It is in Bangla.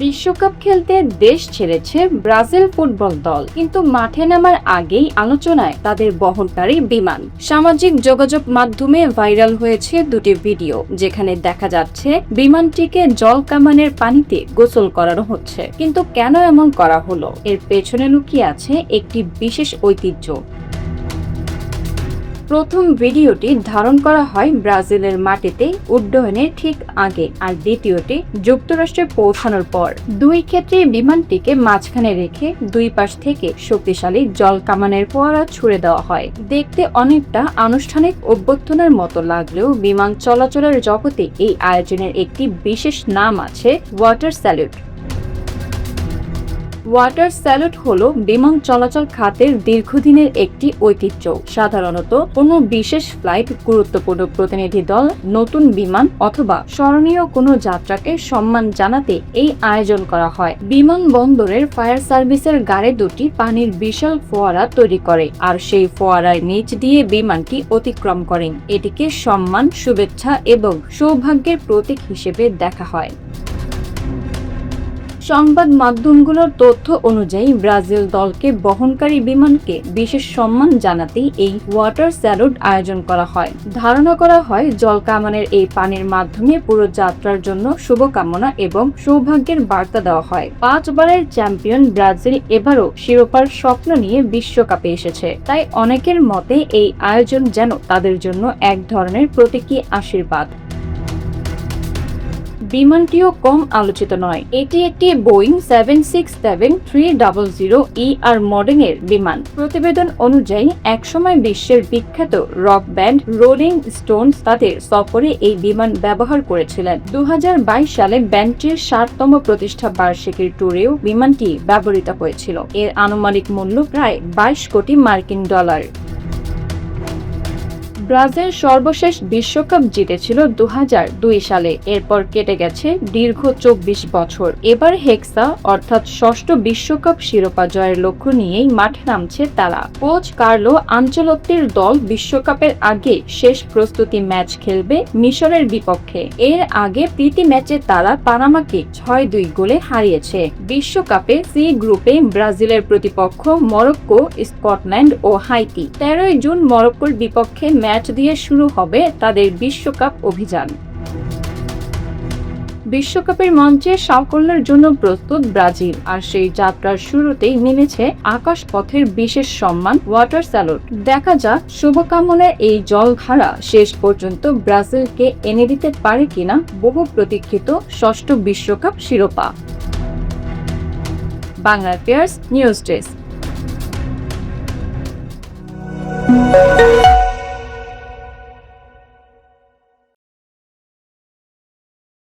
বিশ্বকাপ খেলতে দেশ ছেড়েছে ব্রাজিল ফুটবল দল, কিন্তু মাঠে নামার আগেই আলোচনায় তাদের বহনকারী বিমান। সামাজিক যোগাযোগ মাধ্যমে ভাইরাল হয়েছে দুটি ভিডিও, যেখানে দেখা যাচ্ছে বিমানটিকে জল কামানের পানিতে গোসল করানো হচ্ছে। কিন্তু কেন এমন করা হলো, এর পেছনে লুকিয়ে আছে একটি বিশেষ ঐতিহ্য। প্রথম ভিডিওটি ধারণ করা হয় ব্রাজিলের মাটিতে উড্ডয়নের ঠিক আগে, আর দ্বিতীয়টি যুক্তরাষ্ট্রে পৌঁছানোর পর। দুই ক্ষেত্রে বিমানটিকে মাঝখানে রেখে দুই পাশ থেকে শক্তিশালী জল কামানের ফোয়ারা ছুড়ে দেওয়া হয়। দেখতে অনেকটা আনুষ্ঠানিক অভ্যর্থনার মতো লাগলেও বিমান চলাচলের জগতে এই আয়োজনের একটি বিশেষ নাম আছে, ওয়াটার স্যালুট। ওয়াটার স্যালুট হলো বিমান চলাচল খাতের দীর্ঘদিনের একটি ঐতিহ্য। সাধারণত কোনো বিশেষ ফ্লাইট, গুরুত্বপূর্ণ প্রতিনিধি দল, নতুন বিমান অথবা স্মরণীয় কোনো যাত্রাকে সম্মান জানাতে এই আয়োজন করা হয়। বিমানবন্দরের ফায়ার সার্ভিসের গাড়ি দুটি পানির বিশাল ফোয়ারা তৈরি করে, আর সেই ফোয়ারার নিচ দিয়ে বিমানটি অতিক্রম করেন। এটিকে সম্মান, শুভেচ্ছা এবং সৌভাগ্যের প্রতীক হিসেবে দেখা হয়। সংবাদ মাধ্যমগুলোর তথ্য অনুযায়ী ব্রাজিল দলকে বহনকারী বিমানকে বিশেষ সম্মান জানাতেই এই ওয়াটার স্যালুট আয়োজন করা হয়। ধারণা করা হয় জল কামানের এই পানির মাধ্যমে পুরো যাত্রার জন্য শুভকামনা এবং সৌভাগ্যের বার্তা দেওয়া হয়। 5 বারের চ্যাম্পিয়ন ব্রাজিল এবারও শিরোপার স্বপ্ন নিয়ে বিশ্বকাপে এসেছে, তাই অনেকের মতে এই আয়োজন যেন তাদের জন্য এক ধরনের প্রতীকী আশীর্বাদ। বিমানটিও কম আলোচিত নয়। এটি একটি বোয়িং 767-300ER মডেলের বিমান। প্রতিবেদন অনুযায়ী একসময় বিশ্বের বিখ্যাত রক ব্যান্ড রোলিং স্টোনস তাদের সফরে এই বিমান ব্যবহার করেছিলেন। 2022 সালে ব্যান্ডটির 60তম প্রতিষ্ঠা বার্ষিকীর ট্যুরেও বিমানটি ব্যবহৃত হয়েছিল। এর আনুমানিক মূল্য প্রায় 22 কোটি মার্কিন ডলার। ব্রাজিল সর্বশেষ বিশ্বকাপ জিতেছিল 2002 সালে। এরপর কেটে গেছে দীর্ঘ 24 বছর। এবার হেক্সা অর্থাৎ ষষ্ঠ বিশ্বকাপ শিরোপা জয়ের লক্ষ্য নিয়েই মাঠে নামছে তারা। কোচ কার্লো আনচেলত্তির দল বিশ্বকাপের আগে শেষ প্রস্তুতি ম্যাচ খেলবে মিশরের বিপক্ষে। এর আগে প্রীতি ম্যাচে তারা পানামাকে 6-2 গোলে হারিয়েছে। বিশ্বকাপে সি গ্রুপে ব্রাজিলের প্রতিপক্ষ মরক্কো, স্কটল্যান্ড ও হাইতি। 13 জুন মরক্কোর বিপক্ষে ম্যাচ দিয়ে শুরু হবে তাদের বিশ্বকাপ অভিযান। বিশ্বকাপের মঞ্চে সাফল্যের জন্য প্রস্তুত ব্রাজিল, আর সেই যাত্রার শুরুতেই নেমেছে আকাশপথের বিশেষ সম্মান ওয়াটার স্যালুট। দেখা যাক শুভকামনার এই জলধারা শেষ পর্যন্ত ব্রাজিলকে এনে দিতে পারে কিনা বহু প্রতীক্ষিত ষষ্ঠ বিশ্বকাপ শিরোপা। Bangla affairs news desk.